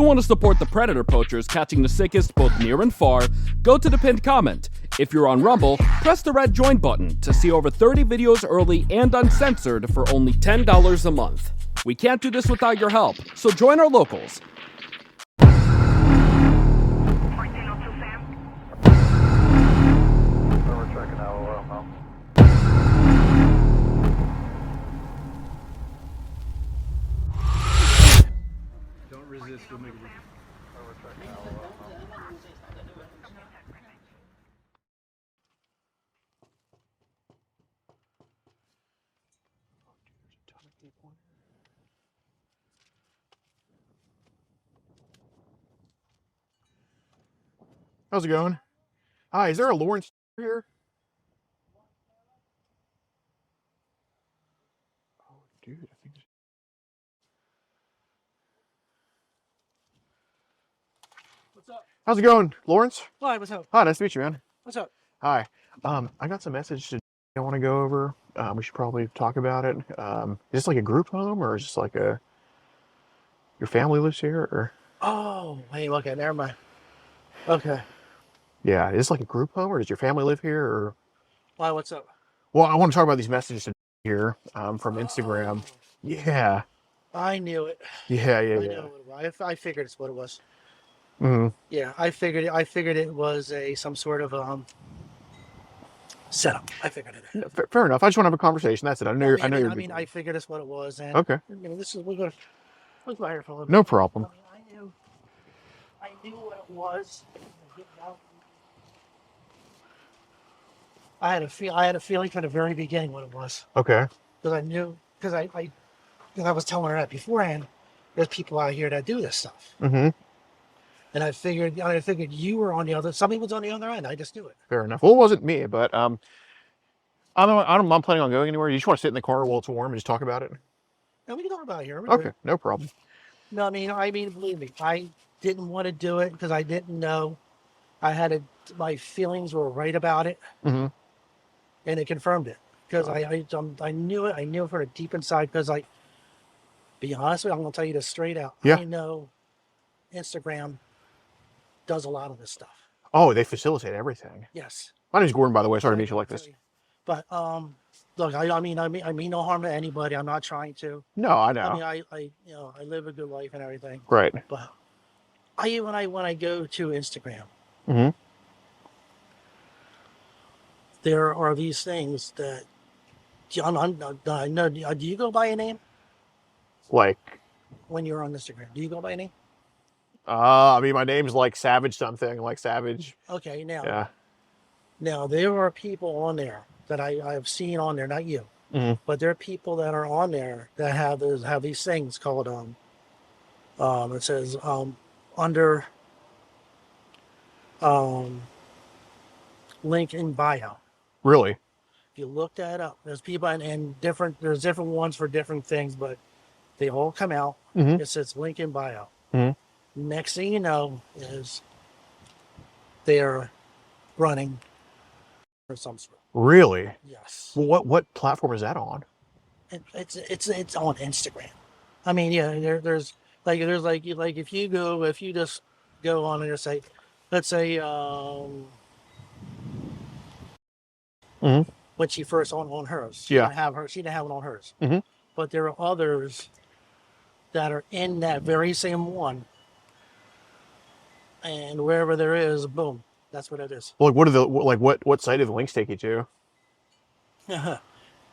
you want to support the predator poachers catching the sickest both near and far, go to the pinned comment. If you're on Rumble, press the red join button to see over 30 videos early and uncensored for only $10 a month. We can't do this without your help, so join our locals. Don't resist, we'll make it. How's it going? Hi, is there a Lawrence here? Oh, dude, I think. What's up? How's it going, Lawrence? Hi, what's up? Hi, nice to meet you, man. What's up? Hi. I got some message I want to go over. We should probably talk about it. Is this like a group home, or is this like your family lives here, or? Oh, hey, okay, never mind. Okay. Yeah, is this like a group home, or does your family live here, or? Why, what's up? Well, I want to talk about these messages here from Instagram. Yeah. I knew it. Yeah. I knew what it was. I figured it's what it was. Mm-hmm. Yeah, I figured it was some sort of setup. I figured it. No, fair enough. I just want to have a conversation. That's it. I know you're. I figured it's what it was, and Okay. we're gonna let's go here for a little bit. No problem. I knew what it was. I had a feeling from the very beginning what it was. Okay. Because I knew, because I was telling her that beforehand. There's people out here that do this stuff, Mm-hmm. and I figured you were on the other. Somebody was on the other end. I just knew it. Fair enough. Well, it wasn't me, but I'm planning on going anywhere. You just want to sit in the car while it's warm and just talk about it? Now we can talk about it here. We're Okay, good. no problem. No, I mean, believe me, I didn't want to do it because I didn't know. My feelings were right about it, Mm-hmm. and it confirmed it because I knew it. I knew it from the deep inside because be honest with you, I'm gonna tell you this straight out. Yeah. I know Instagram does a lot of this stuff. Oh, they facilitate everything. Yes. My name's Gordon, by the way. Sorry to meet you like this. But look, I mean no harm to anybody. I'm not trying to. No, I know. I mean, I live a good life and everything. Right. But when I go to Instagram, Mm-hmm. there are these things that I know. Do you go by a name Like, when you're on Instagram? Do you go by a name? I mean, my name's like Savage something, like Savage. Okay, Yeah. now there are people on there that I've seen on there, not you, Mm-hmm. but there are people that are on there that have these things called it says under link in bio. Really? If you look that up, there's people and there's different ones for different things, but they all come out. Mm-hmm. It says link in bio. Mm-hmm. Next thing you know is they're running for some sort. Really? Yes. Well, what platform is that on? It's on Instagram. I mean, yeah, there's if you just go on and say, let's say Mm-hmm. when she first on hers, Yeah. she didn't have it on hers. Mm-hmm. But there are others that are in that very same one, and wherever there is, boom, that's what it is. Well, what site do the links take you to?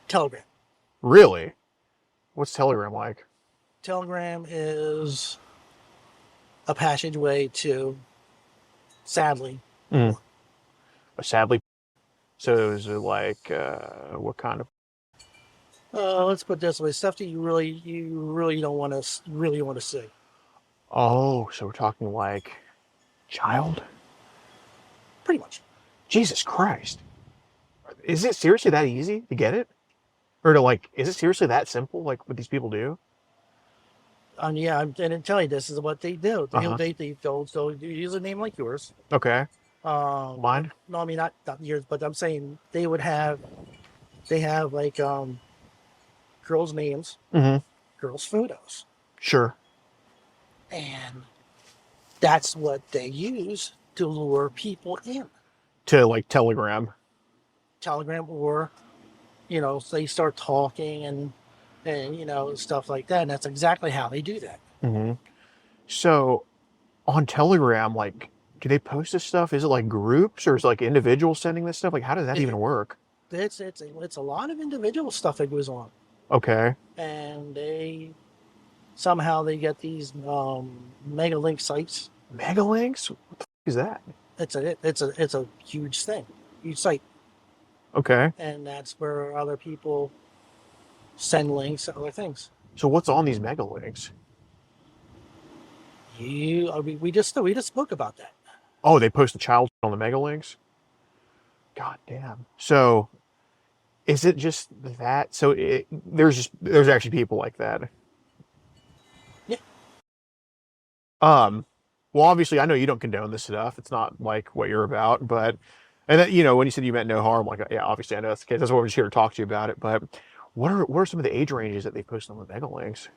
Telegram. Really? What's Telegram like? Telegram is a passageway to, sadly. Sadly. So is it like what kind of? Let's put it this way: stuff that you really don't want to see. Oh, so we're talking like child? Pretty much. Jesus Christ. Is it seriously that easy to get it? Or is it seriously that simple, like what these people do? Yeah, I'm going to tell you, this is what they do. Uh-huh. They'll use a name like yours. Okay. Mine? No, I mean, not yours, but I'm saying they have like girls' names, Mm-hmm. girls' photos. Sure. And That's what they use to lure people in. To like Telegram. Telegram, or so they start talking and stuff like that. And that's exactly how they do that. Hmm. So on Telegram, like, do they post this stuff? Is it like groups or is it like individuals sending this stuff? Like, how does that even It, work? it's a lot of individual stuff that goes on, Okay. and somehow they get these mega link sites. Mega links? What the f- is that? It's a huge thing, huge site, Okay. and that's where other people send links to other things. So what's on these mega links? We just spoke about that. Oh, they post the child on the mega links? God damn. So is it just that? So there's actually people like that. Yeah. Well, obviously, I know you don't condone this stuff. It's not like what you're about, but, and then, when you said you meant no harm, like, yeah, obviously, I know that's the case. That's why we're just here to talk to you about it. But what are some of the age ranges that they post on the mega links?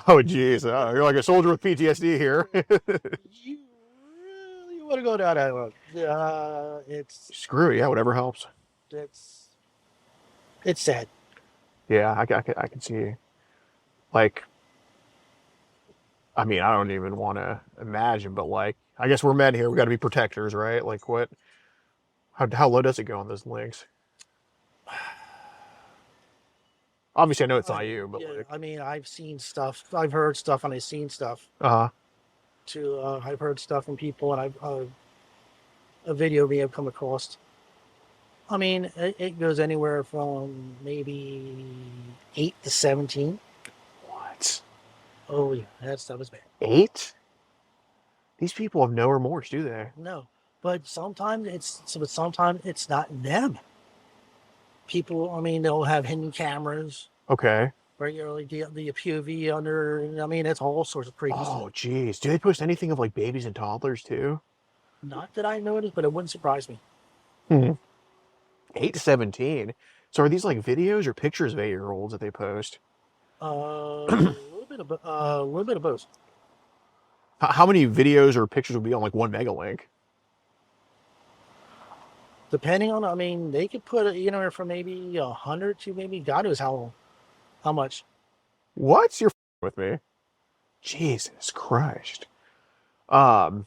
Oh, geez, you're like a soldier with PTSD here. You really want to go down that road? Screw it, yeah, whatever helps. It's it's sad. Yeah, I can see, like, I mean, I don't even want to imagine, but like, I guess we're men here. We got to be protectors, right? Like, how low does it go on those links? Obviously, I know it's not you, but Yeah, like, I mean, I've seen stuff, I've heard stuff, and I've seen stuff. uh, I've heard stuff from people, and a video we have come across. I mean, it goes anywhere from maybe 8 to 17. what? Oh yeah, that stuff is bad. 8? These people have no remorse, do they? No, but sometimes it's not them. People, I mean, they'll have hidden cameras, Okay. regularly the POV under. I mean, it's all sorts of crazy Oh, stuff. geez. Do they post anything of like babies and toddlers too? Not that I noticed, but it wouldn't surprise me. Hmm. 8 to 17. So are these like videos or pictures of 8-year-olds that they post? A little bit of both. How many videos or pictures would be on like one mega link? Depending on, I mean, they could put anywhere from maybe 100 to maybe God knows how much. What? You're with me? Jesus Christ. Um,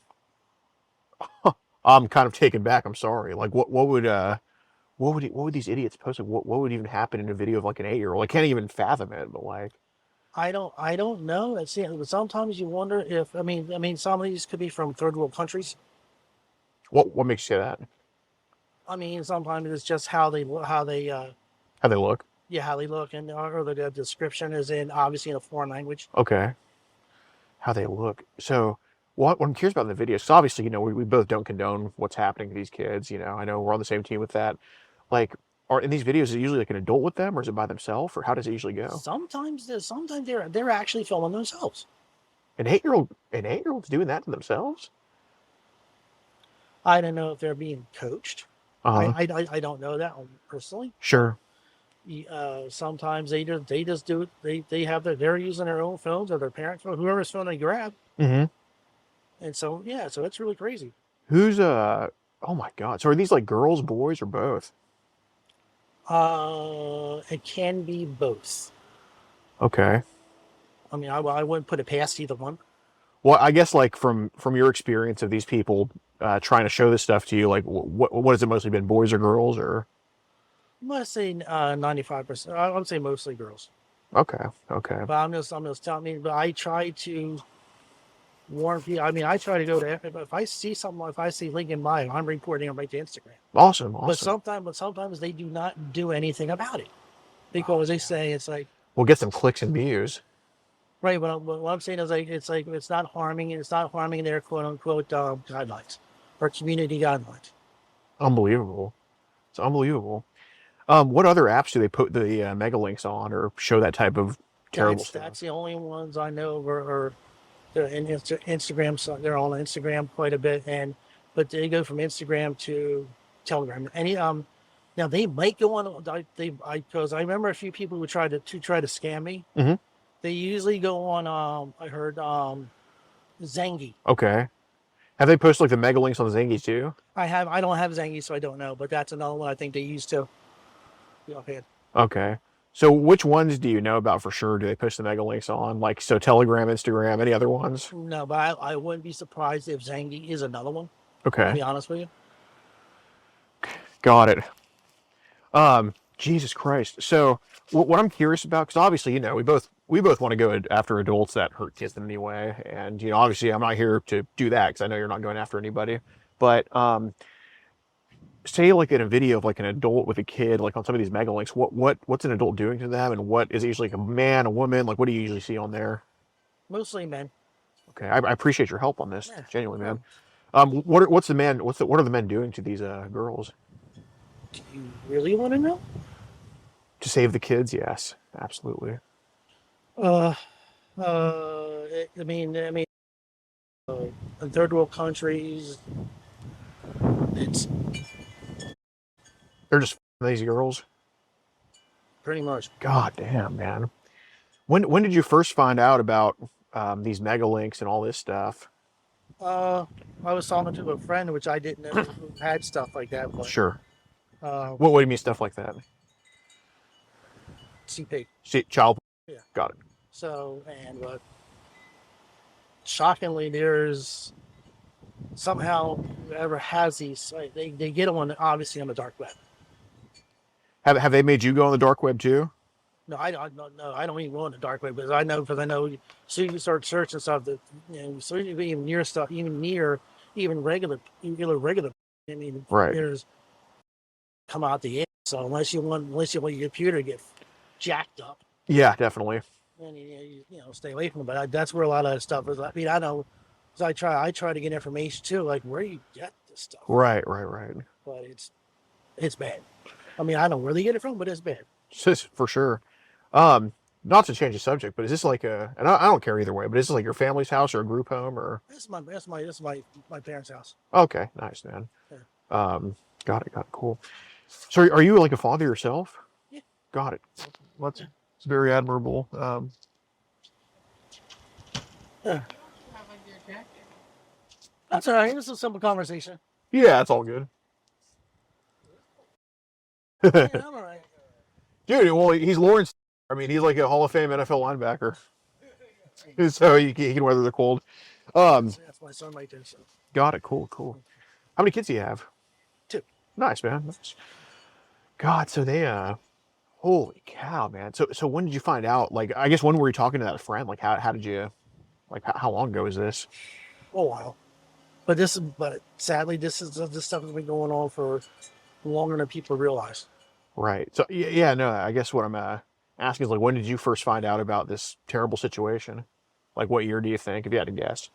I'm kind of taken back. I'm sorry. Like, what would these idiots post? Like, what would even happen in a video of like an 8-year-old? I can't even fathom it. But like, I don't know. But sometimes you wonder if, I mean, some of these could be from third world countries. what makes you say that? I mean, sometimes it's just how they How they look? yeah, how they look, and or the description is obviously in a foreign language. Okay. How they look. So, what I'm curious about in the video, so obviously, we both don't condone what's happening to these kids. I know we're on the same team with that. Like, are in these videos, is it usually like an adult with them, or is it by themselves, or how does it usually go? Sometimes they're actually filming themselves. An 8-year-old's doing that to themselves? I don't know if they're being coached. Uh-huh. I don't know that personally. Sure. Sometimes they just do it. They're using their own phones or their parents' phone, whoever's phone they grab. Mm-hmm. And so yeah, so it's really crazy. Who's oh my God. So are these like girls, boys, or both? It can be both. Okay. I mean, I wouldn't put it past either one. Well, I guess like from your experience of these people trying to show this stuff to you, like what has it mostly been, boys or girls, or? I'm gonna say 95%. I would say mostly girls. Okay. Okay. But I'm just telling you. But I try to warn people. I mean, I try to go to if I see something, if I see Lincoln Mile, I'm reporting it right to Instagram. Awesome. But Awesome. sometimes they do not do anything about it because they say it's like We'll get some clicks and views. right. What I'm saying is like it's not harming their quote unquote guidelines or community guidelines. Unbelievable. It's unbelievable. What other apps do they put the mega links on or show that type of terrible stuff? That's the only ones I know are they're in Instagram. So they're on Instagram quite a bit, but they go from Instagram to Telegram. Now they might go on. Because I remember a few people who tried to scam me. Mhm. They usually go on. I heard Zangy. Okay. Have they posted like the mega links on Zangies too? I don't have Zangy, so I don't know, but that's another one I think they used to. Yeah, okay. Okay. So which ones do you know about for sure? Do they post the mega links on? Like, so Telegram, Instagram, any other ones? No, but I wouldn't be surprised if Zangy is another one. To Okay. be honest with you. Got it. Jesus Christ. So what I'm curious about, because obviously, you know, we both want to go after adults that hurt kids in any way, and you know, obviously, I'm not here to do that because I know you're not going after anybody. But say like in a video of like an adult with a kid, like on some of these mega links, what's an adult doing to them, and what is it usually like a man, a woman? Like, what do you usually see on there? Mostly men. Okay, I appreciate your help on this, Yeah. genuinely, man. What are the men doing to these girls Do you really want to know? to save the kids? Yes, absolutely. Uh, I mean, in third world countries, it's They're just these girls. pretty much. God damn, man. When did you first find out about these mega links and all this stuff? I was talking to a friend, which I didn't know who had stuff like that, but Sure. uh, What do you mean stuff like that? CP. Child. Yeah. Got it. So, and shockingly, there's somehow whoever has these, like, they get them on obviously on the dark web. Have they made you go on the dark web too? No, I don't. No, I don't even go on the dark web because I know So you start searching stuff that so even near stuff, even regular. I mean, Right. there's come out the end. So unless you want your computer to get jacked up, Yeah, definitely. then stay away from it. But that's where a lot of that stuff is. I mean, I know, because I try to get information too, like where you get this stuff. Right. But it's bad. I mean, I know where they get it from, but it's bad. Just for sure. Not to change the subject, but is this like and I don't care either way, but is this like your family's house or a group home or? This is my parents' house. Okay, nice, man. Yeah. Got it, cool. So are you like a father yourself? Yeah. Got it. Well, it's very admirable. That's all right. It's a simple conversation. Yeah, it's all good. Yeah, I'm all right. Dude, well, he's Lawrence. I mean, he's like a Hall of Fame NFL linebacker. So he can weather the cold. That's my son right there. So. Got it. Cool. How many kids do you have? 2. Nice, man. Nice. God, so they holy cow, man. So when did you find out? Like, I guess when were you talking to that friend? Like, how did you, like, how long ago is this? A while. But sadly, this stuff has been going on for longer than people realize. Right. So yeah, no, I guess what I'm asking is like, when did you first find out about this terrible situation? Like, what year do you think, if you had to guess?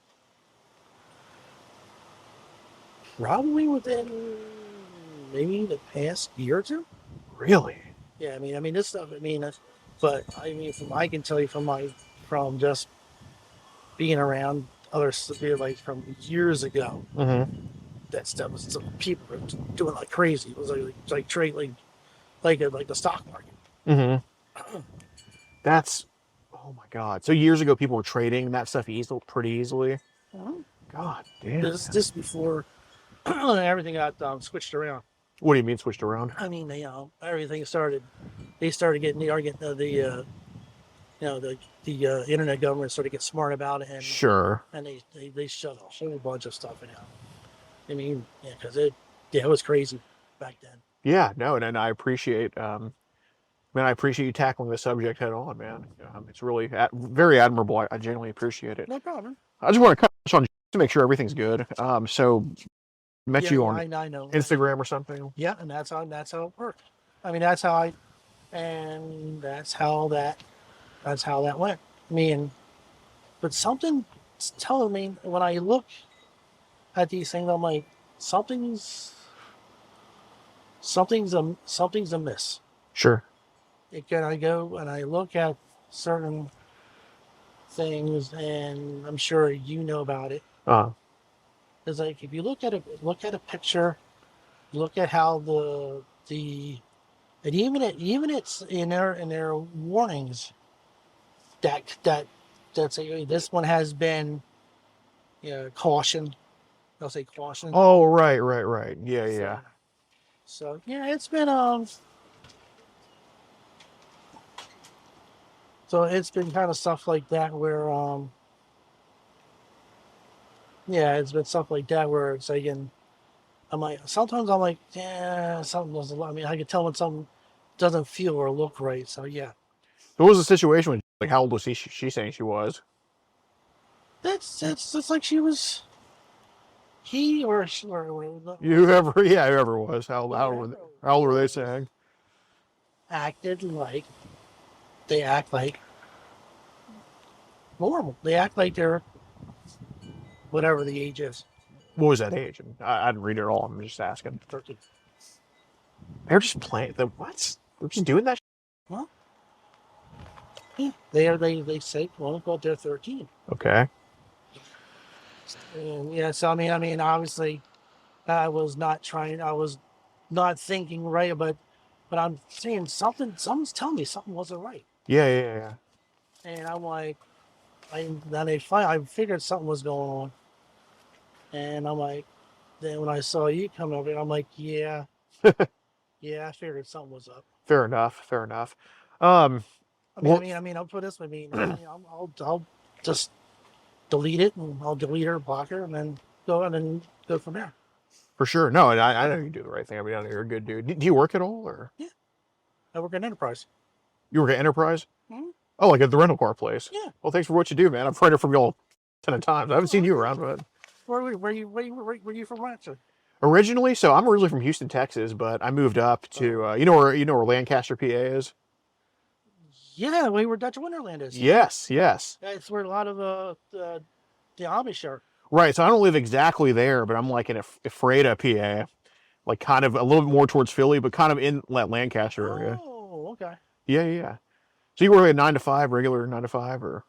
Probably within maybe the past year or 2. Really? Yeah, I mean this stuff. But I can tell you from just being around other like from years ago. Mm-hmm. That stuff was people were doing like crazy. It was like trade like the stock market. Mm-hmm. That's, oh my God. So years ago, people were trading that stuff pretty easily. God damn. This before everything got switched around. What do you mean switched around? I mean, everything started. They started getting the internet government started getting smart about it, and Sure. and they shut a whole bunch of stuff down. I mean, yeah, because it was crazy back then. Yeah, no, and I appreciate, man, I appreciate you tackling the subject head on, man. It's really very admirable. I genuinely appreciate it. No problem. I just want to touch on to make sure everything's good. So met you on I know Instagram or something. Yeah, and that's how it worked. I mean, that's how that went. I mean, but something's telling me when I look at these things, I'm like, something's amiss. Sure. I go and I look at certain things, and I'm sure you know about it. It's like if you look at a picture, look at how and even it's in their warnings that say this one has been caution. They'll say caution. Oh, right. Yeah, yeah. So yeah, it's been so it's been kind of stuff like that where yeah, it's been stuff like that where it's like, and I'm like, sometimes I'm like, yeah, something doesn't. I mean, I can tell when something doesn't feel or look right. So yeah, So what was the situation with, like, how old was she saying she was? that's like she was he or she or Whoever, yeah, whoever it was. whatever How old were they was saying? acted like they act like normal. They act like they're whatever the age is. What was that age? I didn't read it all. I'm just asking. 13. They're just playing. What? They're just doing that. Well, yeah, they say, well, they're 13. Okay. And yeah, so I mean, obviously, I was not trying. I was not thinking right, but I'm saying something. Someone's telling me something wasn't right, Yeah. and I'm like, I figured something was going on, and I'm like, then when I saw you coming over, I'm like, yeah, yeah, I figured something was up. Fair enough. Um, well, I mean, I'll put this. I'll just delete it, and I'll delete her, block her, and then go from there. for sure. No, and I know you do the right thing. I mean, I know you're a good dude. Do you work at all, or Yeah, I work at Enterprise. you work at Enterprise? Mhm. Oh, like at the rental car place. Yeah. Well, thanks for what you do, man. I've heard it from you all a ton of times. I haven't seen you around, but Where you from, actually? originally, so I'm originally from Houston, Texas, but I moved up to you know where Lancaster, PA is. Yeah, where Dutch Winterland is. Yes. That's where a lot of the Amish are. Right. So I don't live exactly there, but I'm like in Ephrata, PA, like kind of a little bit more towards Philly, but kind of in that Lancaster area. Oh, okay. Yeah. So you work at 9 to 5, regular 9 to 5, or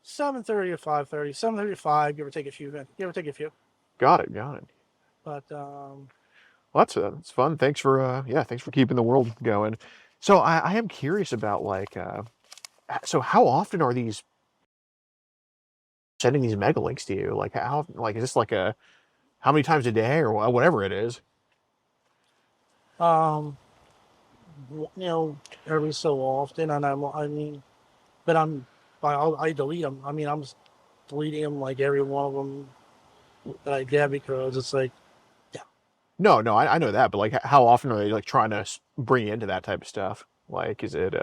7:30 to 5:30, 7:30 to 5. Give or take a few. got it. But Well, that's fun. Thanks for keeping the world going. So I am curious about, like, so how often are these sending these mega links to you? Like, is this like how many times a day or whatever it is? you know, every so often, and I mean, but I delete them. I mean, I'm just deleting them like every one of them that I get because it's like, yeah. No, I know that, but like, how often are they like trying to bring you into that type of stuff? Like, is it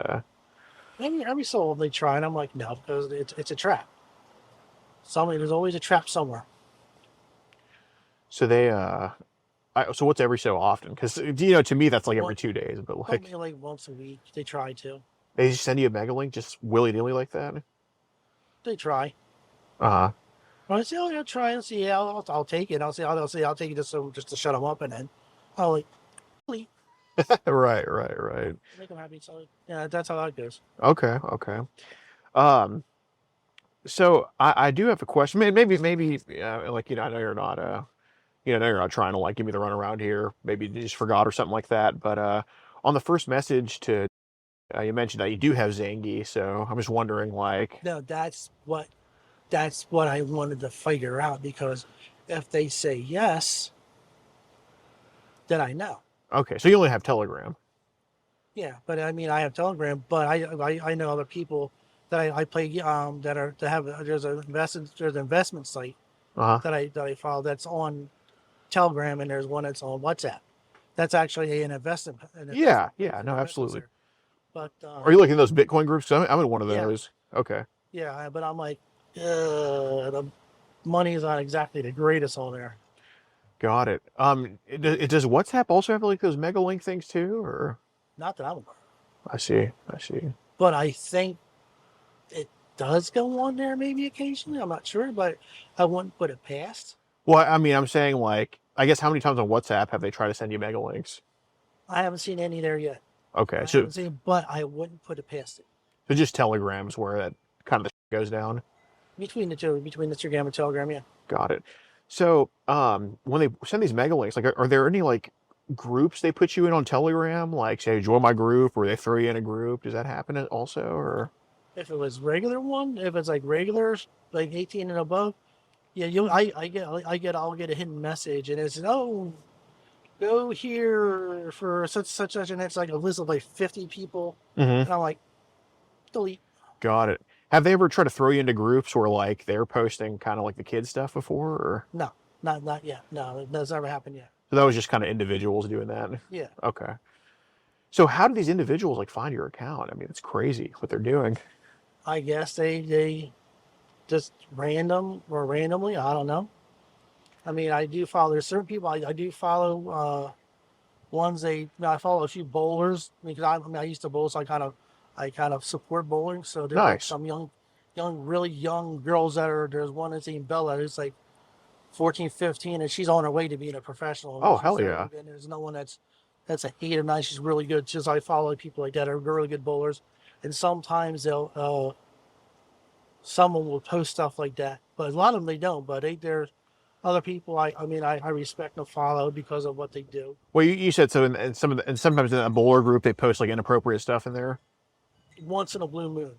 Maybe every so often they try, and I'm like, no, because it's a trap. There's always a trap somewhere. so they so what's every so often? Because to me that's like every 2 days, but like Only like once a week they try to. they just send you a mega link just willy nilly like that. They try. Uh huh. Well, I say, oh, yeah, try and see. Yeah, I'll take it. I'll take it just to shut them up, and then I'll like delete, Right. make them happy. So yeah, that's how that goes. Okay. Um, so I do have a question. Maybe like I know you're not I know you're not trying to like give me the runaround here. Maybe you just forgot or something like that. But on the first message to you mentioned that you do have Zangy, so I'm just wondering, like, No, that's what I wanted to figure out, because if they say yes, then I know. okay, so you only have Telegram. Yeah, but I mean, I have Telegram, but I know other people that I play that have there's an investment site Uh huh. that I follow that's on Telegram, and there's one that's on WhatsApp. That's actually an investment. Yeah. No, investment absolutely. there. But Are you like in those Bitcoin groups? I'm in one of Yeah. those. Okay. yeah, but I'm like, the money is not exactly the greatest on there. Got it. Does WhatsApp also have like those mega link things too, or? Not that I'm aware of. I see. But I think it does go on there maybe occasionally. I'm not sure, but I wouldn't put it past. Well, I mean, I'm saying, like, I guess how many times on WhatsApp have they tried to send you mega links? I haven't seen any there yet. Okay, I so haven't seen, but I wouldn't put it past it. just Telegrams where that kind of the goes down. Between the two, between Instagram and Telegram, yeah. Got it. So, when they send these mega links, like, are there any like groups they put you in on Telegram? Like, say, join my group, or they throw you in a group? Does that happen also, or? If it was regular one, if it's like regulars, like 18 and above, Yeah, I'll get a hidden message, and it's, oh, go here for such, and it's like a list of like 50 people, Mm-hmm. and I'm like, delete. Got it. Have they ever tried to throw you into groups where like they're posting kind of like the kid stuff before, or No, not yet. No, that's never happened yet. so that was just kind of individuals doing that? Yeah, Okay. So how do these individuals like find your account? I mean, it's crazy what they're doing. I guess they just randomly. I don't know. I mean, I do follow. There's certain people I do follow. Ones I follow a few bowlers because I used to bowl, so I kind of support bowling. So there's like Nice. some really young girls there's one that's named Bella who's like 14, 15, and she's on her way to being a professional. Oh, She's hell yeah. and there's no one that's a 8 or 9. She's really good. Just I follow people like that are really good bowlers, and sometimes someone will post stuff like that, but a lot of them they don't. But there's other people I respect and follow because of what they do. Well, you said so, and and sometimes in a bowler group they post like inappropriate stuff in there. Once in a blue moon.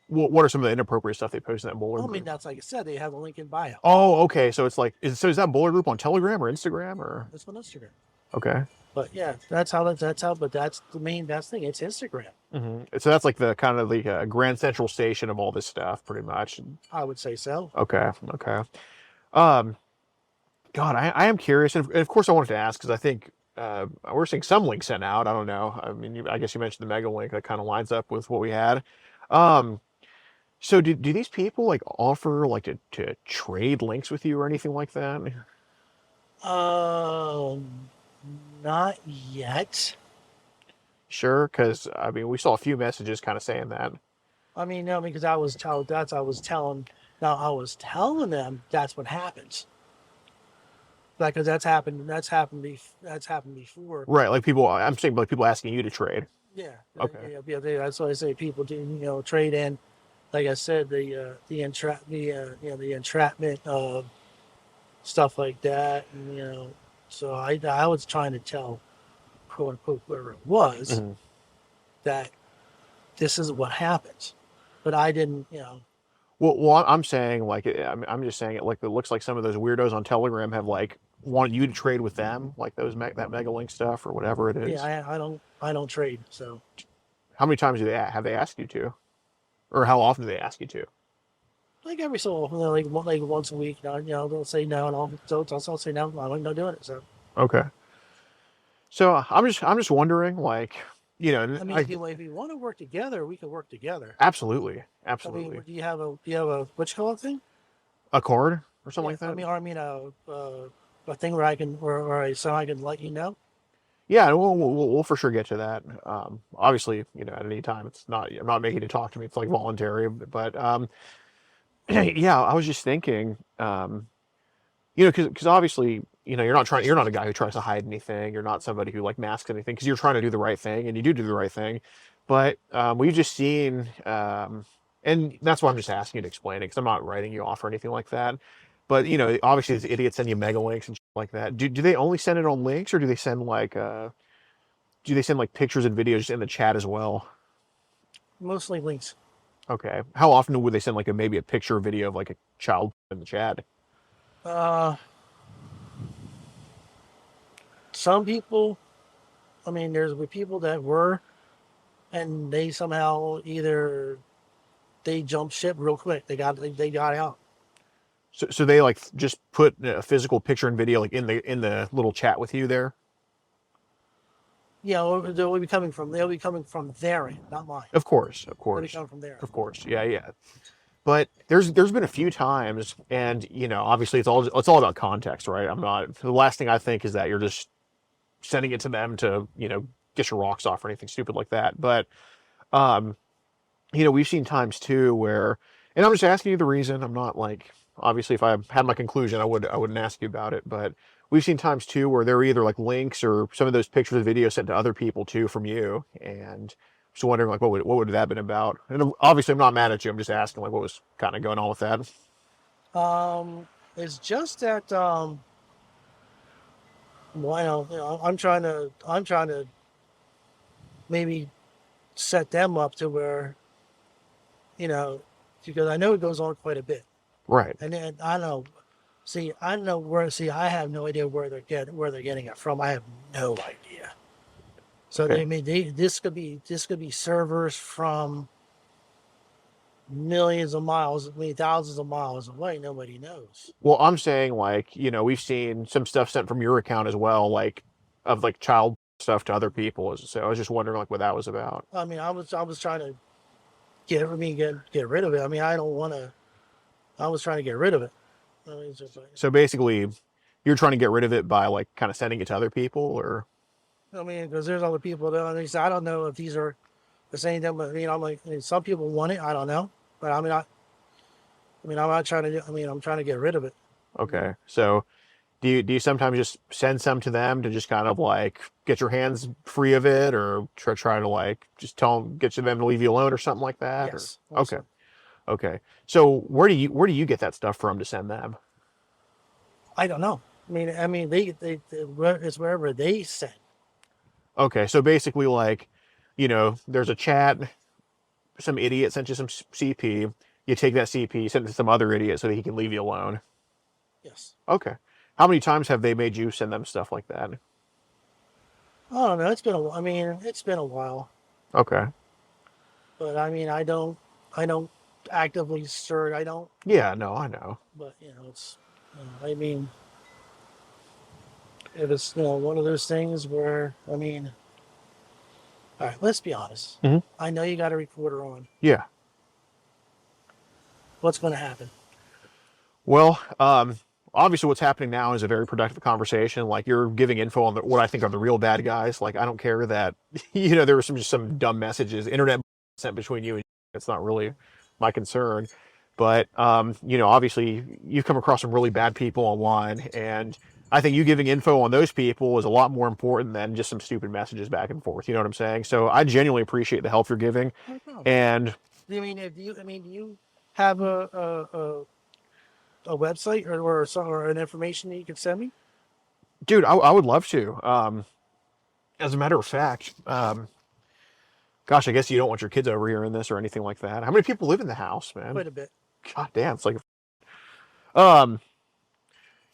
What are some of the inappropriate stuff they post in that bowler I mean, group? that's like I said, they have a link in bio. Oh, okay. So it's like, is that bowler group on Telegram or Instagram or? That's on Instagram. Okay. But yeah, but that's the main best thing. It's Instagram. So that's like the kind of the grand central station of all this stuff, pretty much. I would say so. Okay. Okay. Um, God, I am curious, and of course I wanted to ask because I think we're seeing some links sent out. I don't know. I mean, I guess you mentioned the mega link that kind of lines up with what we had. Um, so do these people like offer like to trade links with you or anything like that? Um, Not yet. Sure, because I mean, we saw a few messages kind of saying that. I mean, no, because I was telling. Now I was telling them that's what happens. Like, because that's happened before. Right, like people. I'm saying like people asking you to trade. Yeah, Okay. that's why I say people do, trade in. Like I said, the entrapment stuff like that, and so I was trying to tell, quote unquote, whoever it was, Mhm. that this is what happens, but I didn't, Well, I'm saying like I'm just saying it like it looks like some of those weirdos on Telegram have like wanted you to trade with them, like that mega link stuff or whatever it is. yeah, I don't trade, so How many times have they asked you to, or how often do they ask you to? like every so often, like once a week, they'll say no, and I'll say no, I'm not doing it. So Okay. So I'm just wondering, like, and I mean, if you want to work together, we can work together. absolutely, I mean, absolutely, do you have a what you call it thing? a card or something like Yeah, that. I mean a thing where so I can let you know. Yeah, we'll for sure get to that. Obviously, at any time, it's not. I'm not making you talk to me. It's like voluntary, but yeah, I was just thinking, because obviously, you're not a guy who tries to hide anything. You're not somebody who like masks anything because you're trying to do the right thing, and you do the right thing. But we've just seen, and that's why I'm just asking you to explain it because I'm not writing you off or anything like that. But obviously, these idiots send you mega links and shit like that. Do they only send it on links, or do they send like pictures and videos in the chat as well? Mostly links. Okay. How often would they send like maybe a picture or video of like a child in the chat? Uh, some people. I mean, there's people that were, and they somehow either they jumped ship real quick. They got out. So they like just put a physical picture and video like in the little chat with you there. Yeah, they'll be coming from their end, not mine. Of course, of They'll be course, coming from there. of course. Yeah, yeah. But there's been a few times, and obviously it's all about context, right? I'm not. The last thing I think is that you're just sending it to them to get your rocks off or anything stupid like that. But um, we've seen times too where, and I'm just asking you the reason. I'm not like, obviously if I had my conclusion, I wouldn't ask you about it. But we've seen times too where there are either like links or some of those pictures and videos sent to other people too from you, and just wondering like what would that have been about? And obviously I'm not mad at you. I'm just asking like what was kind of going on with that. It's just that well, I'm trying to maybe set them up to where, because I know it goes on quite a bit. Right. And then I don't know, See, I know where. See, I have no idea where they're getting it from. I have no idea. So Okay. this could be servers from millions of miles, thousands of miles away. Nobody knows. Well, I'm saying like, we've seen some stuff sent from your account as well, like of like child stuff to other people. So I was just wondering like what that was about. I mean, I was trying to get rid of it. I mean, I don't want to. I was trying to get rid of it. I mean, it's just like, So basically, you're trying to get rid of it by like kind of sending it to other people, or I mean, because there's other people that I don't know if these are the same thing. But I'm like, some people want it. I don't know. But I'm not trying to. I'm trying to get rid of it. okay. So do you sometimes just send some to them to just kind of like get your hands free of it, or try to like just get them to leave you alone or something like that? Yes. Or, okay. Okay. So where do you get that stuff from to send them? I don't know. They it's wherever they send. Okay. So basically, like, there's a chat. Some idiot sent you some CP. You take that CP, send it to some other idiot so that he can leave you alone. Yes. Okay. How many times have they made you send them stuff like that? I don't know. It's been a while. Okay. But I don't actively search. I don't. Yeah, no, I know. But it's. If it's one of those things where all right, let's be honest. Mhm. I know you got a recorder on. Yeah. What's going to happen? Well, obviously what's happening now is a very productive conversation. Like you're giving info on what I think are the real bad guys. Like I don't care that, there were just some dumb messages, internet sent between you and it's not really my concern. But, obviously you've come across some really bad people online, and I think you giving info on those people is a lot more important than just some stupid messages back and forth. You know what I'm saying? So I genuinely appreciate the help you're giving. No problem. And Do you have a website or an information that you could send me? dude, I would love to. As a matter of fact, gosh, I guess you don't want your kids over here in this or anything like that. How many people live in the house, man? Quite a bit. God damn, it's like, um,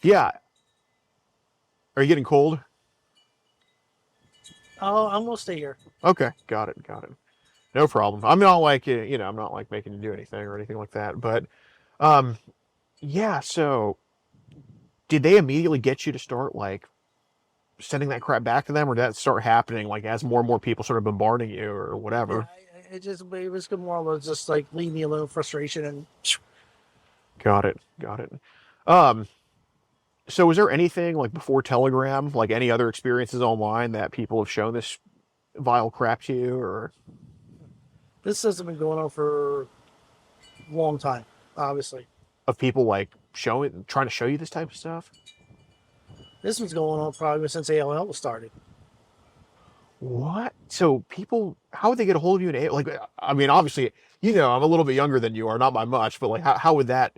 yeah. Are you getting cold? I'm gonna stay here. Okay, got it. No problem. I'm not like, I'm not like making you do anything or anything like that. But, um, yeah. So, did they immediately get you to start like sending that crap back to them, or did that start happening like as more and more people started bombarding you or whatever? Yeah, it was more or less just like leave me alone, frustration, and Got it. Um, so was there anything like before Telegram, like any other experiences online that people have shown this vile crap to you, or? this has been going on for a long time. Obviously, Of people like trying to show you this type of stuff? this was going on probably since AOL was started. What? So people, how would they get a hold of you? Like, I mean, obviously, I'm a little bit younger than you are, not by much, but like, how would that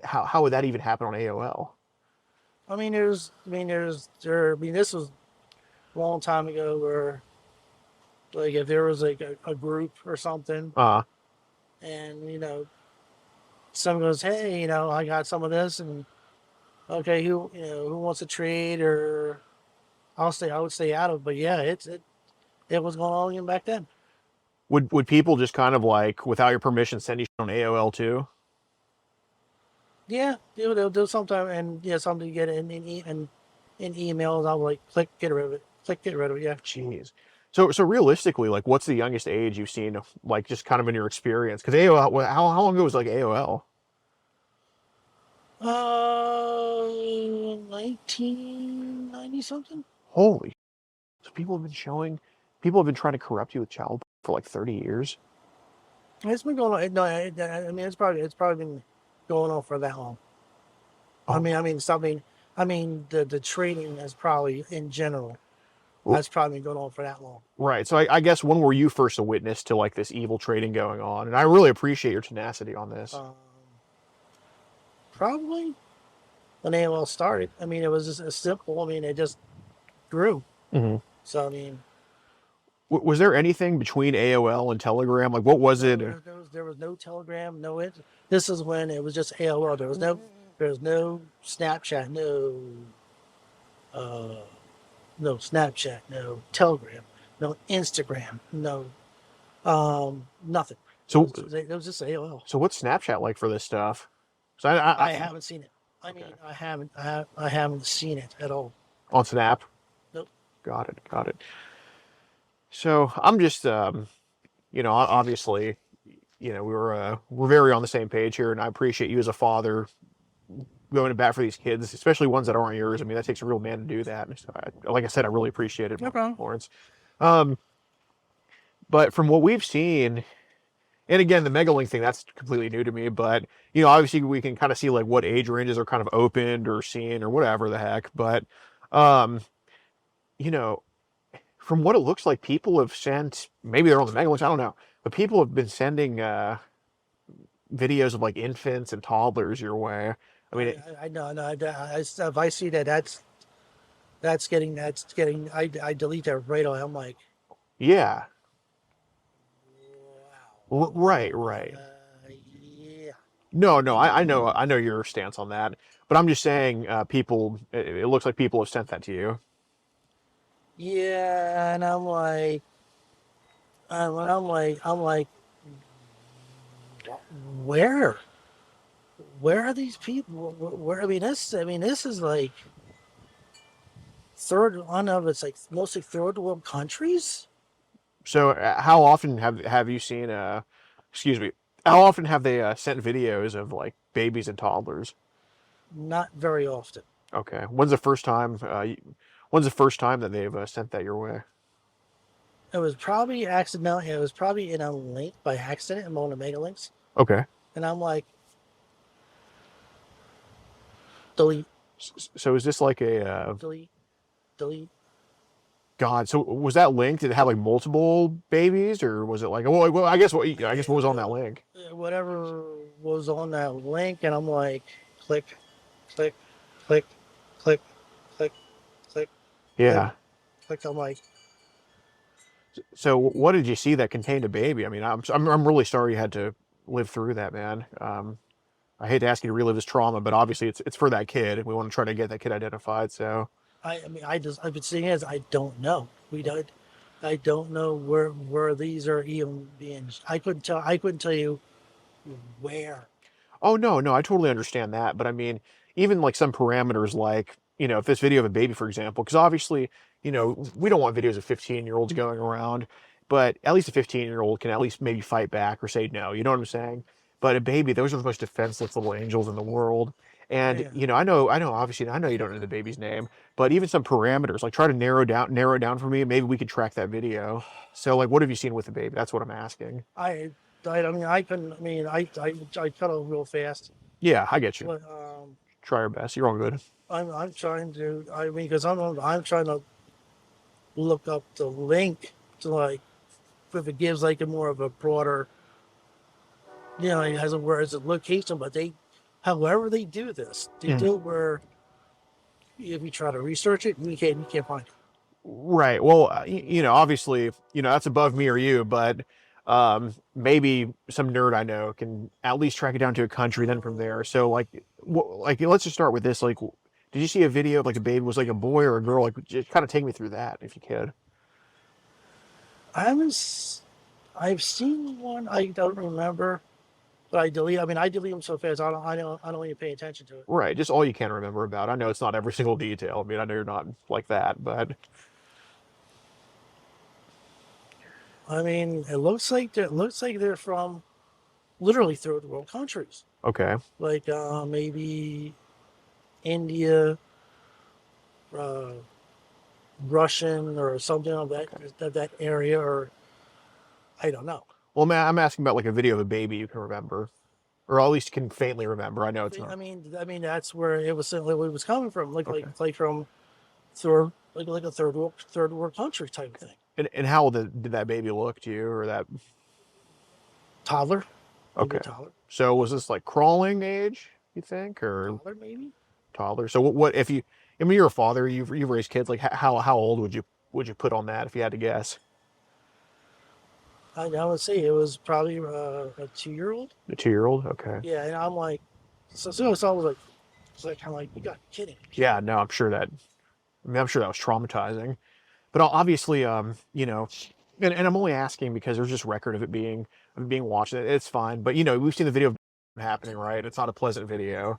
even happen on AOL? This was a long time ago where, like, if there was like a group or something, and someone goes, hey, I got some of this, and okay, who wants to trade, or I would stay out of it. But yeah, it was going on even back then. Would people just kind of like, without your permission, send you shit on AOL too? Yeah, they'll do sometime, and yeah, something to get in emails. I'll like click get rid of it. Click get rid of it. Yeah. Jeez. So realistically, like, what's the youngest age you've seen, like, just kind of in your experience? Because AOL, how long ago was like AOL? 1990 something. Holy. So people have been trying to corrupt you with child for like 30 years. It's been going on. No, it's probably been going on for that long. Oh. The trading is probably in general. Well, That's probably been going on for that long. right. So I guess when were you first a witness to like this evil trading going on? And I really appreciate your tenacity on this. Probably when AOL started. It was just as simple. It just grew. Mm-hmm. So was there anything between AOL and Telegram? Like, what was it? There was no Telegram, no it. This is when it was just AOL. There There's no Snapchat, uh, no Snapchat, no Telegram, no Instagram, no nothing. So, It was just AOL. so what's Snapchat like for this stuff? So I haven't seen it. I mean, okay. I haven't seen it at all. On Snap. Nope. Got it. Got it. So I'm just, obviously, we're very on the same page here, and I appreciate you as a father going to bat for these kids, especially ones that aren't yours. I mean, that takes a real man to do that. And so like I said, I really appreciate it, No problem. Lawrence. Um, but from what we've seen, and again, the Megalink thing, that's completely new to me. But, obviously we can kind of see like what age ranges are kind of opened or seen or whatever the heck. But, um, you know, from what it looks like, people have sent, maybe they're on the Megalinks, I don't know. But people have been sending videos of like infants and toddlers your way. I mean, I know, no, if I see that, that's getting, I delete that right away. I'm like, yeah, wow. right, right. Yeah. No, no, I know your stance on that. But I'm just saying, people, it looks like people have sent that to you. Yeah, and I'm like, I'm like, where? Where are these people? Where? I mean, this is like one of it's like mostly third world countries. So, how often have you seen, excuse me, how often have they sent videos of like babies and toddlers? Not very often. Okay, when's the first time that they've sent that your way? It was probably accidentally. It was probably in a link by accident in one of the mega links, Okay. and I'm like, delete, So is this like a delete, delete. God? So was that link? Did it have like multiple babies, or was it like? Well, I guess what was on that link? Whatever was on that link, and I'm like, click, click, click, click, click, click, click, Yeah. click. I'm like, So what did you see that contained a baby? I mean, I'm really sorry you had to live through that, man. I hate to ask you to relive this trauma, but obviously it's for that kid, and we want to try to get that kid identified. So I mean, I've been seeing as I don't know. I don't know where these are even being. I couldn't tell you where. oh no, no, I totally understand that, but I mean, even like some parameters, like if this video of a baby, for example, because obviously, we don't want videos of 15-year-olds going around, but at least a 15-year-old can at least maybe fight back or say no. You know what I'm saying? But a baby, those are the most defenseless little angels in the world. And Yeah. obviously, I know you don't know the baby's name, but even some parameters, like try to narrow it down for me. Maybe we could track that video. So, like, what have you seen with the baby? That's what I'm asking. I mean, I couldn't. I mean, I cut off real fast, Yeah, I get you. but Try our best. You're all good. I'm trying to. I mean, because I'm trying to look up the link to like if it gives like a more of a broader, it has a where it's a location, but however they do this, they do it where if you try to research it, you can't find it. Right. Well, obviously, that's above me or you, but maybe some nerd I know can at least track it down to a country, then from there. So, like, let's just start with this. Like, did you see a video of like a baby was like a boy or a girl? Like, just kind of take me through that if you could. I've seen one. I don't remember, but I delete. I mean, I delete them so fast. I don't even pay attention to it. Right. Just all you can remember about. I know it's not every single detail. I mean, I know you're not like that, but I mean, it looks like they're from literally third world countries, okay. like maybe India, uh, Russian, or something of that area, or I don't know. Well, man, I'm asking about like a video of a baby you can remember, or at least can faintly remember. I know it's not. I mean that's where it was coming from, Okay. like from like a third world country type thing. And how old did that baby look to you, or that? Toddler, maybe Okay. a toddler, So was this like crawling age, you think, or toddler maybe. toddler? So what if you? I mean, you're a father. You've raised kids. Like how old would you put on that if you had to guess? I would say it was probably a 2-year-old. A 2-year-old. Okay. Yeah, and I'm like, so I was like, It's like, kind of like, you got kidding. Yeah, no, I'm sure that was traumatizing. But obviously, you know, and I'm only asking because there's just record of it being watched. It's fine, but you know, we've seen the video of happening, right? It's not a pleasant video,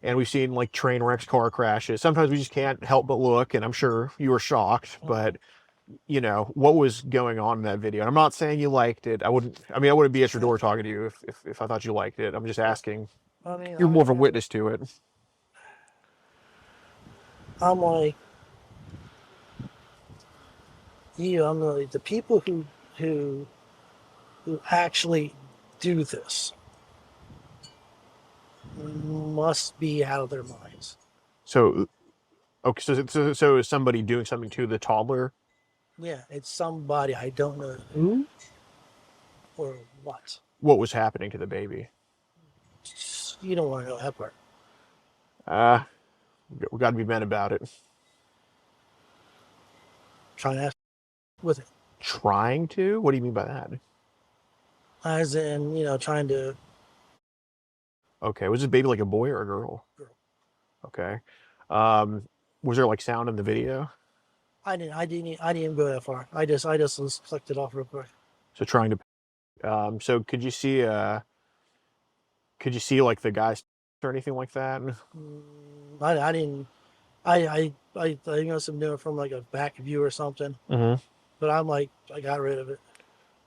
and we've seen like train wrecks, car crashes. Sometimes we just can't help but look, and I'm sure you were shocked. But you know, what was going on in that video? And I'm not saying you liked it. I wouldn't be at your door talking to you if I thought you liked it. I'm just asking. I mean, You're more of a witness to it. I'm like, I'm like, the people who actually do this must be out of their minds. So, okay, so is somebody doing something to the toddler? Yeah, it's somebody, I don't know who or what. What was happening to the baby? You don't want to know that part. We got to be men about it. Trying to ask with it. Trying to? What do you mean by that? As in, trying to. Okay, was this baby like a boy or a girl? Girl. Okay. Was there like sound in the video? I didn't even go that far. I just clicked it off real quick. So trying to. So could you see like the guys or anything like that? I didn't. I must have known from like a back view or something. Mm-hmm. But I'm like, I got rid of it.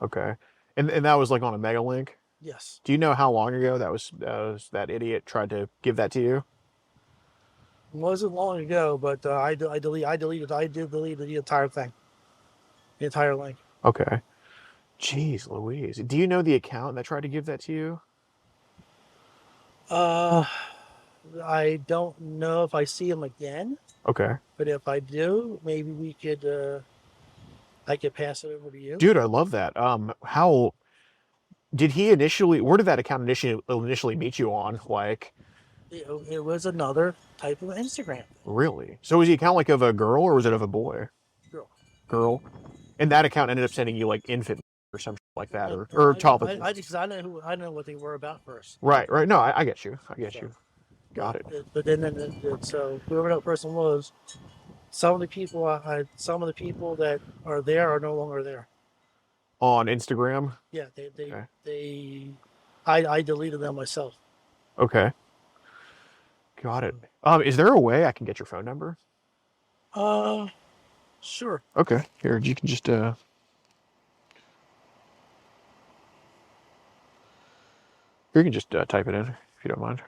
Okay. And that was like on a mega link? Yes. Do you know how long ago that idiot tried to give that to you? It wasn't long ago, but I did delete the entire thing. The entire link. Okay. Jeez Louise. Do you know the account that tried to give that to you? I don't know if I see him again. Okay. But if I do, maybe we could I could pass it over to you. Dude, I love that. How did he where did that account initially meet you on? Like, it was another type of Instagram. Really? So was the account like of a girl or was it of a boy? Girl. Girl. And that account ended up sending you like infant or something like that, or topic. I know what they were about first. Right. No, I get you. You. Got it. But then so whoever that person was, some of the people that are there are no longer there. On Instagram? Yeah, Okay. I deleted them myself. Okay. Got it. Is there a way I can get your phone number? Sure. Okay. Here, you can just you can just type it in if you don't mind.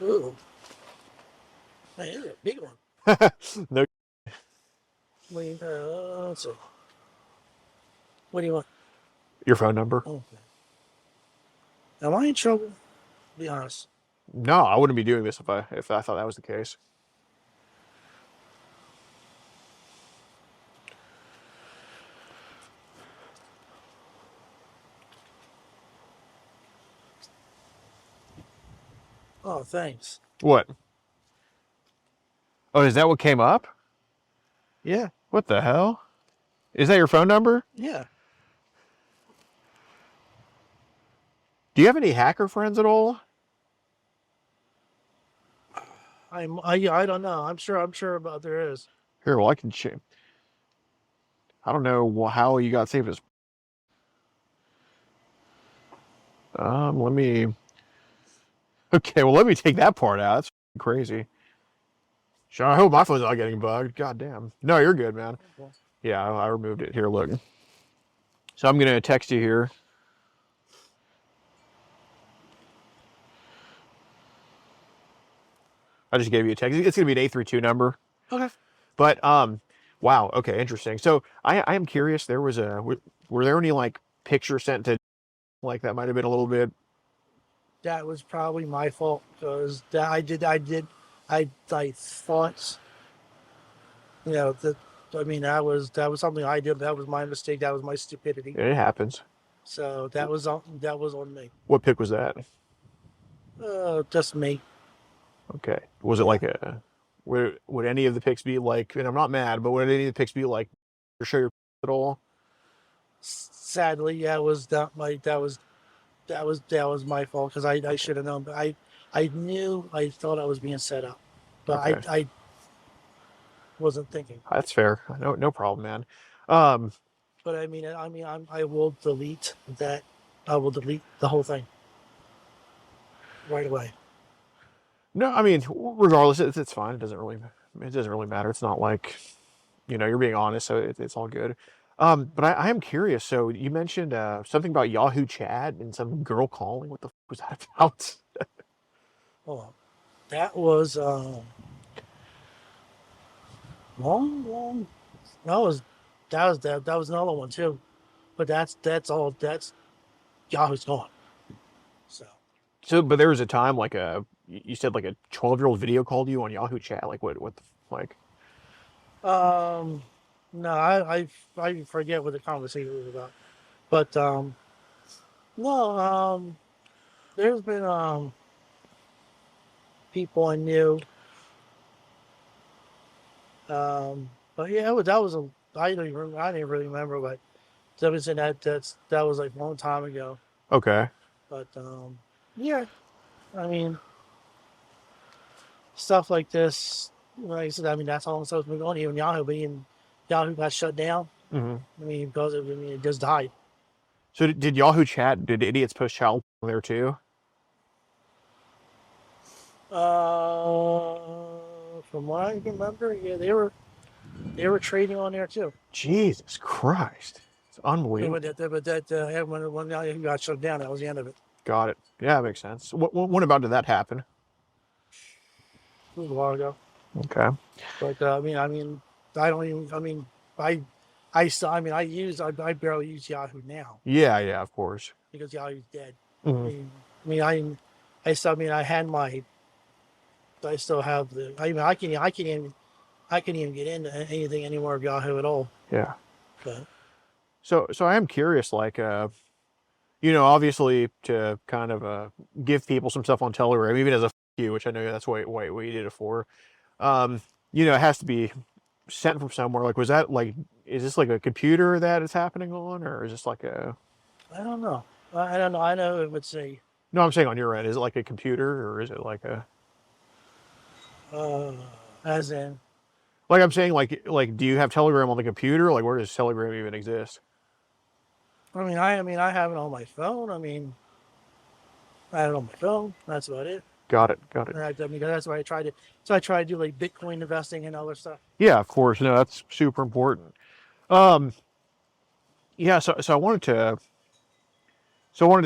Ooh. Man, this is a big one. No. Let's see. What do you want? Your phone number? Okay. Am I in trouble? Be honest. No, I wouldn't be doing this if I thought that was the case. Oh, thanks. What? Oh, is that what came up? Yeah. What the hell? Is that your phone number? Yeah. Do you have any hacker friends at all? I don't know. I'm sure about there is. Here, well, I can check. I don't know how you got saved as. Let me. Okay, well, let me take that part out. That's crazy. Sure, I hope my phone's not getting bugged. God damn. No, you're good, man. Okay. Yeah, I removed it. Here, look. So I'm gonna text you here. I just gave you a text. It's gonna be an 832 number. Okay. But wow. Okay, interesting. So I am curious. Were there any like pictures sent to like that might have been a little bit. That was probably my fault because I thought, that was something I did. That was my mistake. That was my stupidity. It happens. So that was on me. What pic was that? Just me. Okay. Was it like a? Would any of the pics be like? And I'm not mad, but would any of the pics be like? Show your at all? Sadly, that was my fault because I should have known. But I knew, I thought I was being set up, but Okay, I wasn't thinking. that's fair. No problem, man. Um, But I will delete that. I will delete the whole thing right away. no, I mean, regardless, it's fine. It doesn't really matter. It's not like, you're being honest, so it's all good. But I am curious. So you mentioned something about Yahoo Chat and some girl calling. What the was that about? Oh, that was long. That was that was another one too. But that's all. That's Yahoo's gone. So So, but there was a time like you said like a 12-year-old video called you on Yahoo Chat. Like what the like? um, no, I forget what the conversation was about. But no, there's been people I knew. But yeah, that was a I didn't really remember, but that was in that was like a long time ago. Okay. But yeah, I mean stuff like this. Like I said, I mean that's how long it's been going. Even Yahoo, being Yahoo got shut down. Hmm. I mean because it just died. So did Yahoo Chat? Did idiots post child porn there too? From what I remember, yeah, they were trading on there too. Jesus Christ, it's Yeah, unbelievable. when Yahoo got shut down, that was the end of it. Got it. Yeah, that makes sense. When about did that happen? It was a while ago. Okay. But I don't even. I still. I mean, I barely use Yahoo now Yeah, of course. because Yahoo's dead. I Hmm. mean, I mean, I still. I mean, I had my. I still have the. I mean, I can even get into anything anymore of Yahoo at all. Yeah. But So I am curious, like, obviously to kind of give people some stuff on Telegram, even as a you, which I know that's what you did it for. Um, it has to be sent from somewhere. Like, was that like, is this like a computer that it's happening on, or is this like a? I don't know. I don't know. I know it would say, No, I'm saying on your end, is it like a computer or is it like a? uh, as in, Like I'm saying, do you have Telegram on the computer? Like, where does Telegram even exist? I mean, I have it on my phone. I have it on my phone. That's about it. Got it. Got it. And I mean, that's why I tried to. So I try to do like Bitcoin investing and other stuff. Yeah, of course. No, that's super important. Um, yeah. So I wanted to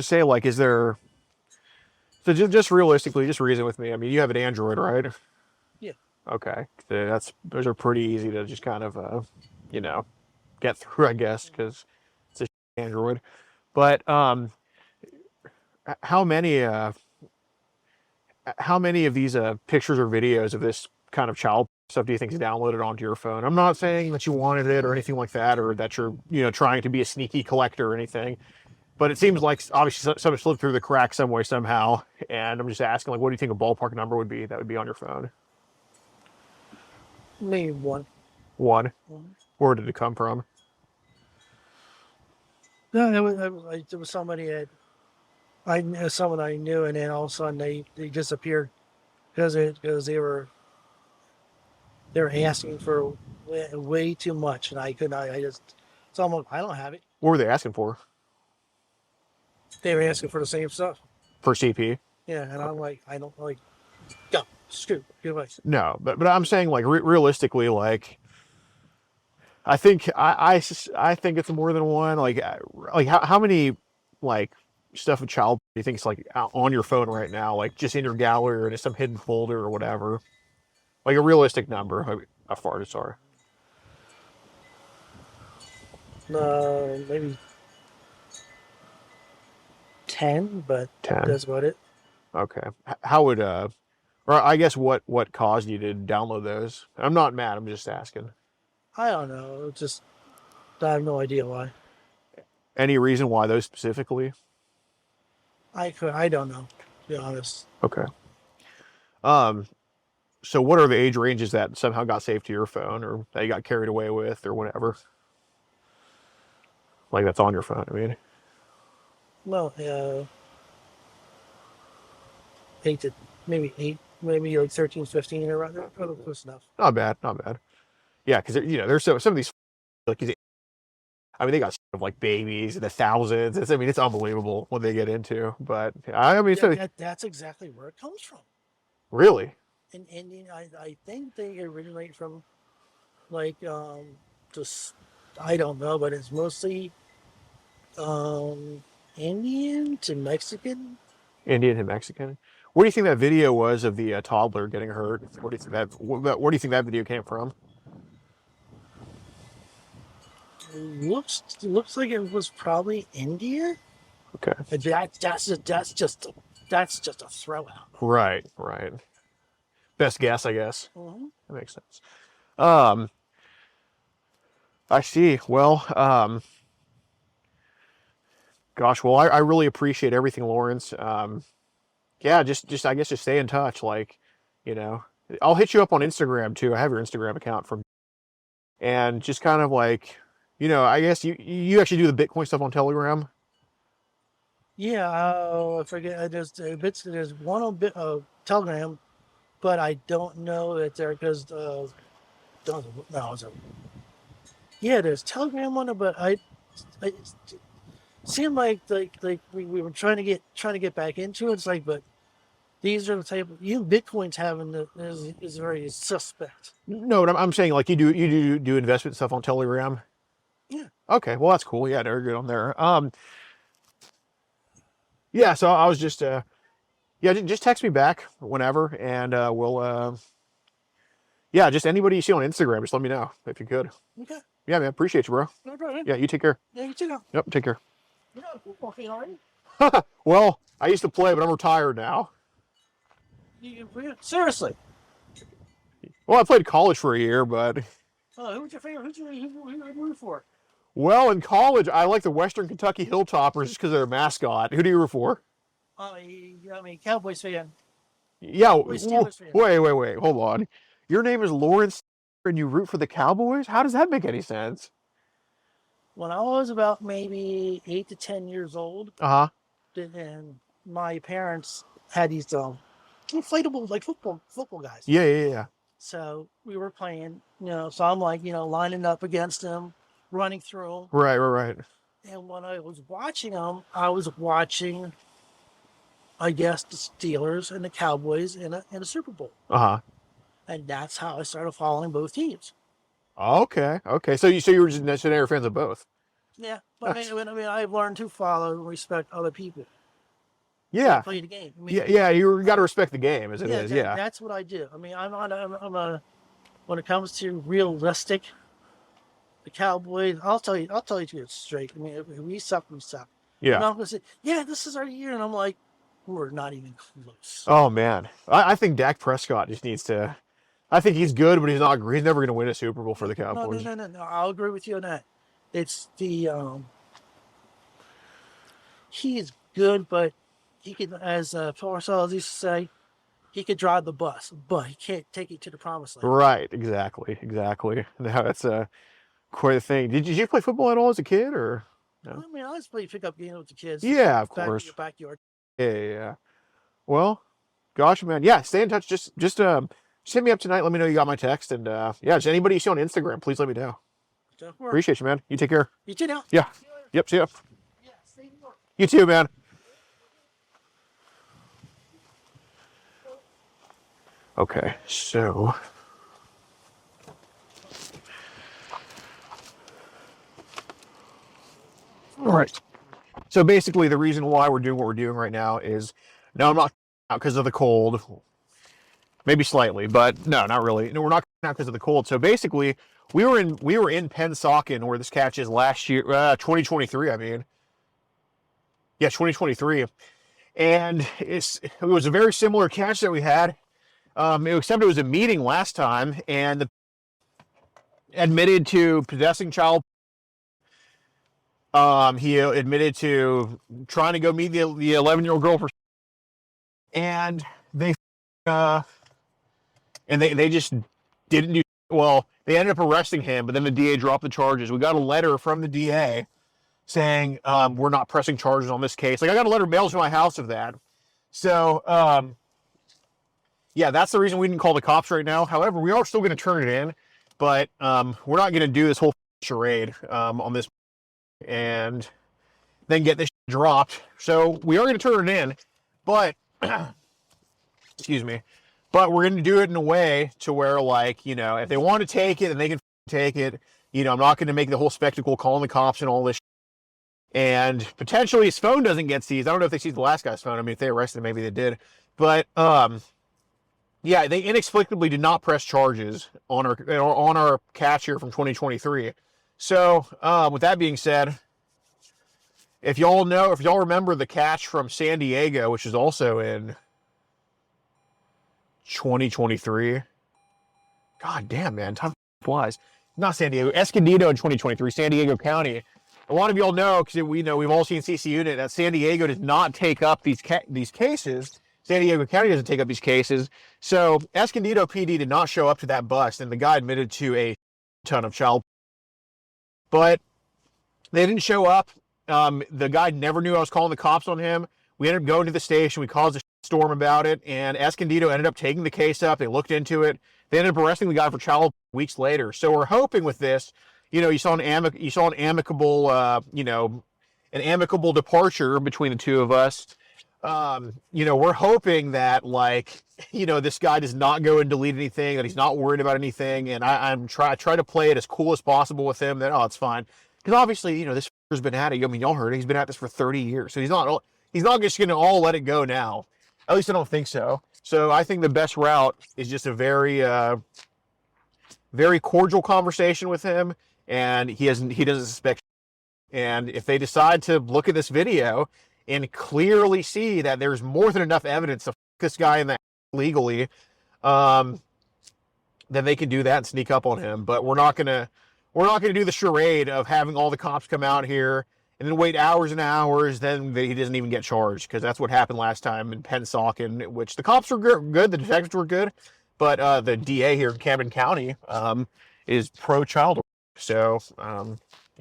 say, like, is there? So just realistically, just reason with me. I mean, you have an Android, right? Yeah. Okay. So those are pretty easy to just kind of you know, get through, I guess, because it's a Android. But how many how many of these pictures or videos of this kind of child stuff do you think is downloaded onto your phone? I'm not saying that you wanted it or anything like that, or that you're trying to be a sneaky collector or anything. But it seems like obviously something slipped through the cracks some way somehow. And I'm just asking, like, what do you think a ballpark number would be that would be on your phone? Maybe one. One. Mhm. Where did it come from? No, there was somebody that I knew, someone I knew, and then all of a sudden they disappeared because they were asking for way too much, and I couldn't. I just so I'm like, I don't have it. What were they asking for? They were asking for the same stuff. For CP? Yeah, and I'm like, I don't like. Go, screw, get away. No, but I'm saying, like, realistically, like, I think it's more than one. Like how many like stuff of child do you think is like on your phone right now, like just in your gallery or in some hidden folder or whatever? Like a realistic number. Like, how far? Sorry. Maybe 10, but 10. that's about it. Okay. How would or I guess what caused you to download those? I'm not mad. I'm just asking. I don't know. Just I have no idea why. Any reason why those specifically? I don't know. To be honest. Okay. Um. So what are the age ranges that somehow got saved to your phone or that you got carried away with or whatever? Like that's on your phone. I mean. Well, hate to maybe 8, maybe like 13, 15 or rather close enough. Not bad, not bad. Yeah, because you know, there's some of these like I mean, they got like babies in the thousands. I mean, it's unbelievable what they get into. But I mean, so That's exactly where it comes from. really, In Indian, I think they originate from like just I don't know, but it's mostly Indian to Mexican. Indian and Mexican. What do you think that video was of the toddler getting hurt? What do you think where do you think that video came from? Looks like it was probably India. Okay. But that's just a throwout. Right, right. Best guess, I guess. Mm-hmm. That makes sense. I see. Well, gosh, well, I really appreciate everything, Lawrence. Yeah, just I guess just stay in touch. Like, you know, I'll hit you up on Instagram too. I have your Instagram account from, and just kind of like, you know, I guess you actually do the Bitcoin stuff on Telegram. Yeah, I forget. There's one on Telegram, but I don't know that there because no, yeah, there's Telegram on it, but I it seemed like we were trying to get back into it. It's like, but these are the type of Bitcoin's having is very suspect. No, but I'm saying like you do investment stuff on Telegram. Yeah. Okay, well that's cool. Yeah, they're good on there. Yeah, so I was just yeah, just text me back whenever, and we'll yeah, just anybody you see on Instagram, just let me know if you could. Okay. Yeah, man, appreciate you, bro. No problem. Yeah, you take care. Yeah, you too. Yep, take care. You know football fan already? Well, I used to play, but I'm retired now. Seriously. Well, I played college for a year, but Who's your favorite? Who you root for? well, in college, I like the Western Kentucky Hilltoppers just because they're a mascot. Who do you root for? I mean, Cowboys fan. Yeah, Steelers fan. wait, hold on. Your name is Lawrence, and you root for the Cowboys? How does that make any sense? When I was about maybe 8 to 10 years old, Uh-huh. and my parents had these inflatable like football guys. Yeah. So we were playing, so I'm like, lining up against them, running through them. Right. And when I was watching them, I was watching, I guess, the Steelers and the Cowboys in a Super Bowl. Uh-huh. And that's how I started following both teams. Okay. So you were just necessary fans of both. Yeah, but I mean, I've learned to follow and respect other people. Yeah. Play the game. I mean, Yeah, you got to respect the game as it is. Yeah. That's what I do. I mean, I'm a when it comes to realistic, the Cowboys. I'll tell you straight. I mean, if we suck, we suck. Yeah. I'm not gonna say, yeah, this is our year, and I'm like, we're not even close. Oh man, I think Dak Prescott just needs to. I think he's good, but he's not. He's never going to win a Super Bowl for the Cowboys. No. I'll agree with you on that. It's the he's good, but he can, as Phorn used to say, he could drive the bus, but he can't take it to the promised land. Right, exactly. Now that's quite a thing. Did you play football at all as a kid, or? No? I mean, I just play pickup games with the kids. Yeah, of course. In your backyard. Yeah. Well, gosh, man. Yeah, stay in touch. Just hit me up tonight. Let me know you got my text, and yeah, just anybody you see on Instagram, please let me know. Appreciate you, man. You take care. You too now. Yeah. Yep. See ya. Yeah. Stay in York. You too, man. Okay, so all right. So basically, the reason why we're doing what we're doing right now is, no, I'm not out because of the cold. Maybe slightly, but no, not really. No, we're not out because of the cold. So basically, we were in Pennsauken, where this catch is last year, 2023. I mean, yeah, 2023, and it was a very similar catch that we had. Except it was a meeting last time, and admitted to possessing child. He admitted to trying to go meet the 11-year-old girl for, and they just didn't do well. They ended up arresting him, but then the DA dropped the charges. We got a letter from the DA saying we're not pressing charges on this case. Like, I got a letter mailed to my house of that. So yeah, that's the reason we didn't call the cops right now. However, we are still going to turn it in, but we're not going to do this whole charade on this and then get this dropped. So we are going to turn it in, but excuse me, but we're going to do it in a way to where, like, you know, if they want to take it, then they can take it. You know, I'm not going to make the whole spectacle calling the cops and all this. And potentially his phone doesn't get seized. I don't know if they seized the last guy's phone. I mean, if they arrested him, maybe they did. But yeah, they inexplicably did not press charges on our catch here from 2023. So with that being said, if y'all remember the catch from San Diego, which is also in 2023. God damn, man, time flies. Not San Diego, Escondido in 2023, San Diego County. A lot of y'all know, because we know we've all seen CC Unit, that San Diego does not take up these cases. San Diego County doesn't take up these cases. So Escondido PD did not show up to that bust, and the guy admitted to a ton of child. But they didn't show up. The guy never knew I was calling the cops on him. We ended up going to the station. We caused a storm about it, and Escondido ended up taking the case up. They looked into it. They ended up arresting the guy for child weeks later. So we're hoping with this, you know, you saw an amicable, you know, an amicable departure between the two of us. You know, we're hoping that, like, you know, this guy does not go and delete anything, that he's not worried about anything, and I try to play it as cool as possible with him. That, oh, it's fine, because obviously, you know, this has been at it. I mean, y'all heard it. He's been at this for 30 years, so he's not just gonna all let it go now. At least I don't think so. So I think the best route is just a very, very cordial conversation with him, and he doesn't suspect. And if they decide to look at this video and clearly see that there's more than enough evidence to f this guy in the legally, then they can do that and sneak up on him. But we're not gonna do the charade of having all the cops come out here and then wait hours and hours, then he doesn't even get charged, because that's what happened last time in Pennsauken, which the cops were good, the detectives were good, but the DA here in Camden County is pro-child. So, you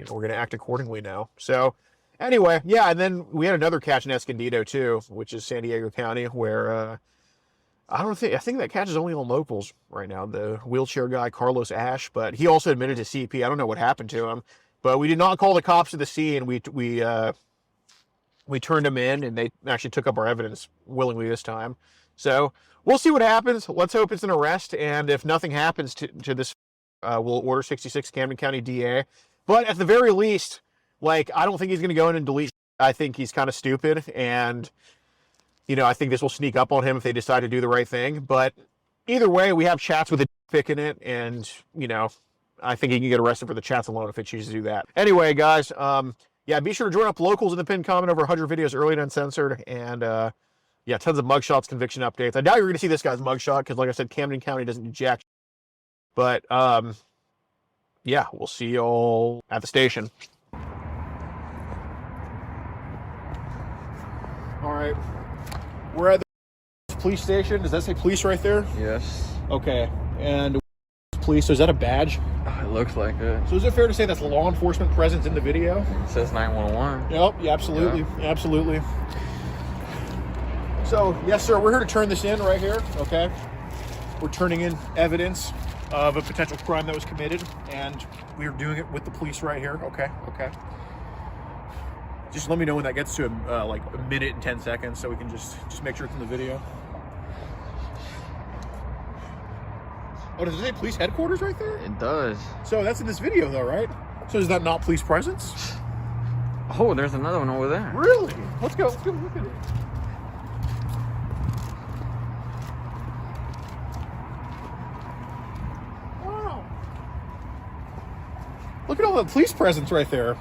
know, we're going to act accordingly now. So, anyway, yeah, and then we had another catch in Escondido, too, which is San Diego County, where I think that catch is only on locals right now, the wheelchair guy, Carlos Ash, but he also admitted to CP. I don't know what happened to him. But we did not call the cops to the scene. We turned them in, and they actually took up our evidence willingly this time. So we'll see what happens. Let's hope it's an arrest, and if nothing happens to this, we'll order 66 Camden County DA. But at the very least, like, I don't think he's going to go in and delete. I think he's kind of stupid, and, you know, I think this will sneak up on him if they decide to do the right thing. But either way, we have chats with a pick in it, and, you know, I think he can get arrested for the chats alone if it chooses to do that. Anyway, guys, yeah, be sure to join up locals in the pinned comment. Over 100 videos early and uncensored, and yeah, tons of mugshots, conviction updates. I doubt you're going to see this guy's mugshot, because, like I said, Camden County doesn't do jack. But yeah, we'll see y'all at the station. All right, we're at the police station. Does that say police right there? Yes. Okay, and police. So is that a badge? It looks like it. So is it fair to say that's law enforcement presence in the video? It says 911. Yep, yeah, absolutely. Yeah. Absolutely. So, yes, sir, we're here to turn this in right here, okay? We're turning in evidence of a potential crime that was committed, and we're doing it with the police right here, okay? Okay. Just let me know when that gets to like a minute and 10 seconds so we can just make sure it's in the video. Oh, does it say police headquarters right there? It does. So that's in this video, though, right? So is that not police presence? Oh, there's another one over there. Really? Let's go look at it. Wow. Look at all the police presence right there.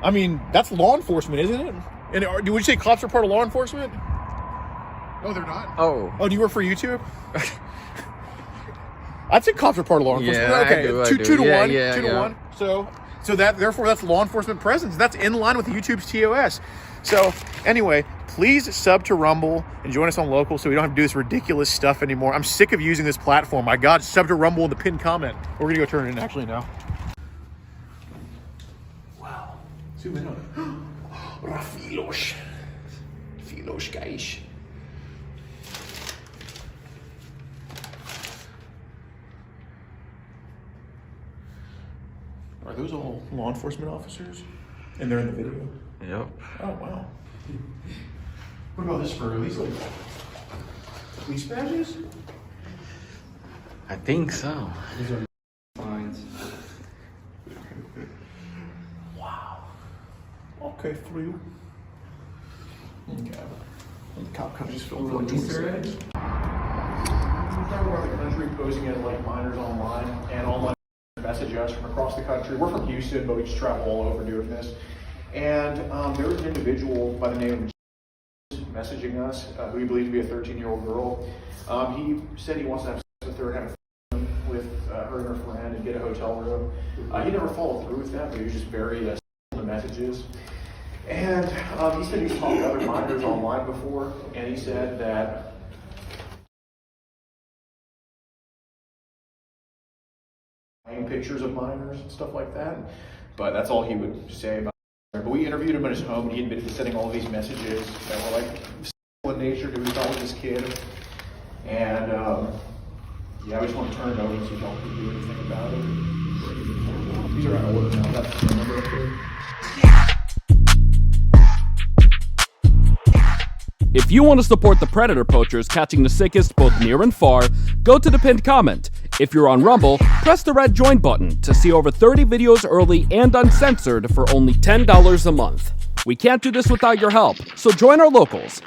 I mean, that's law enforcement, isn't it? And would you say cops are part of law enforcement? No, they're not. Oh. Oh, do you work for YouTube? I'd say cops are part of law enforcement. Yeah, okay, I do. two to one. Yeah, two to one. So therefore that's law enforcement presence. That's in line with YouTube's TOS. So anyway, please sub to Rumble and join us on Local so we don't have to do this ridiculous stuff anymore. I'm sick of using this platform. My God, sub to Rumble in the pinned comment. We're gonna go turn it in actually now. Wow. Zoom in on it. Rafilos, guys. Are those all law enforcement officers? And they're in the video? Yep. Oh, wow. What about this for? Are these like police badges? I think so. These are fines. Wow. Okay, for you. Okay. And the cop companies filmed like Easter eggs? We've traveled around the country posing as like minors online, and online message us from across the country. We're from Houston, but we just travel all over doing this. And there was an individual by the name of messaging us, who we believe to be a 13-year-old girl. He said he wants to have sex with her and have fun with her and her friend and get a hotel room. He never followed through with that, but he was just very on the messages. And he said he's talked to other minors online before, and he said that pictures of minors and stuff like that. But that's all he would say about it. But we interviewed him at his home, and he admitted to sending all these messages that were like sexual in nature to who he thought was his kid. And yeah, we just want to turn it over and see if y'all can do anything about it. These are out of order now. That's the number up there. If you want to support the predator poachers catching the sickest both near and far, go to the pinned comment. If you're on Rumble, press the red join button to see over 30 videos early and uncensored for only $10 a month. We can't do this without your help, so join our locals.